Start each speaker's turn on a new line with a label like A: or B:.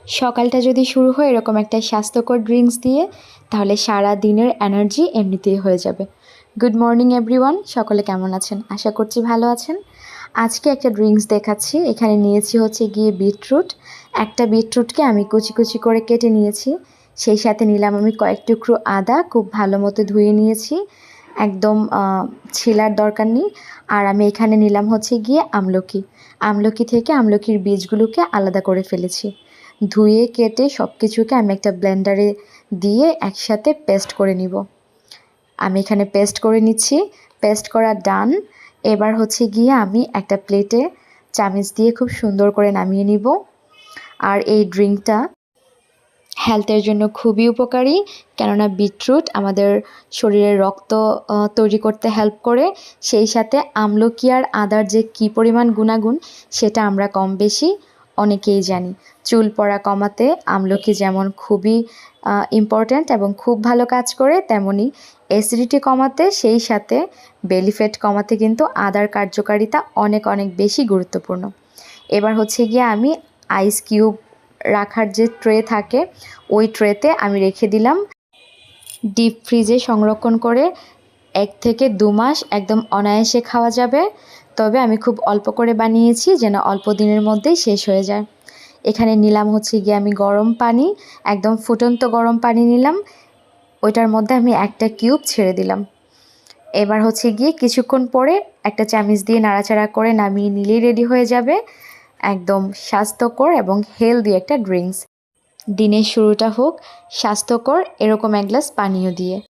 A: সকালটা যদি শুরু হয় এরকম একটা স্বাস্থ্যকর ড্রিঙ্কস দিয়ে, তাহলে সারা দিনের এনার্জি এমনিতেই হয়ে যাবে। গুড মর্নিং এভরিওয়ান, সকলে কেমন আছেন? আশা করছি ভালো আছেন। আজকে একটা ড্রিঙ্কস দেখাচ্ছি। এখানে নিয়েছি হচ্ছে গিয়ে বিটরুট। একটা বিটরুটকে আমি কুচি কুচি করে কেটে নিয়েছি। সেই সাথে নিলাম আমি কয়েক টুকরো আদা, খুব ভালো মতো ধুয়ে নিয়েছি, একদম ছিলার দরকার নেই। আর আমি এখানে নিলাম হচ্ছে গিয়ে আমলকি। আমলকি থেকে আমলকির বীজগুলোকে আলাদা করে ফেলেছি। ধুয়ে কেটে সব কিছুকে আমি একটা ব্লেন্ডারে দিয়ে একসাথে পেস্ট করে নিব। আমি এখানে পেস্ট করে নিচ্ছি। পেস্ট করা ডান। এবার হচ্ছে গিয়ে আমি একটা প্লেটে চামচ দিয়ে খুব সুন্দর করে নামিয়ে নিব। আর এই ড্রিঙ্কটা হেলথের জন্য খুবই উপকারী, কেননা বিটরুট আমাদের শরীরে রক্ত তৈরি করতে হেল্প করে। সেই সাথে আমলকি আর আদার যে কী পরিমাণ গুণাগুণ সেটা আমরা কম বেশি অনেকেই জানি। চুল পড়া কমাতে আমলকি যেমন খুবই ইম্পর্ট্যান্ট এবং খুব ভালো কাজ করে, তেমনি অ্যাসিডিটি কমাতে, সেই সাথে বেলি ফ্যাট কমাতে কিন্তু আদার কার্যকারিতা অনেক অনেক বেশি গুরুত্বপূর্ণ। এবার হচ্ছে গিয়ে আমি আইস কিউব রাখার যে ট্রে থাকে ওই ট্রেতে আমি রেখে দিলাম। ডিপ ফ্রিজে সংরক্ষণ করে 1 থেকে 2 মাস একদম অনায়াসে খাওয়া যাবে। তবে আমি খুব অল্প করে বানিয়েছি যেন অল্প দিনের মধ্যেই শেষ হয়ে যায়। এখানে নিলাম হচ্ছে গিয়ে আমি গরম পানি, একদম ফুটন্ত গরম পানি নিলাম। ওইটার মধ্যে আমি একটা কিউব ছেড়ে দিলাম। এবার হচ্ছে গিয়ে কিছুক্ষণ পরে একটা চামচ দিয়ে নাড়াচাড়া করে নামিয়ে নিলেই রেডি হয়ে যাবে একদম স্বাস্থ্যকর এবং হেলদি একটা ড্রিঙ্কস। দিনের শুরুটা হোক স্বাস্থ্যকর এরকম এক গ্লাস পানীয় দিয়ে।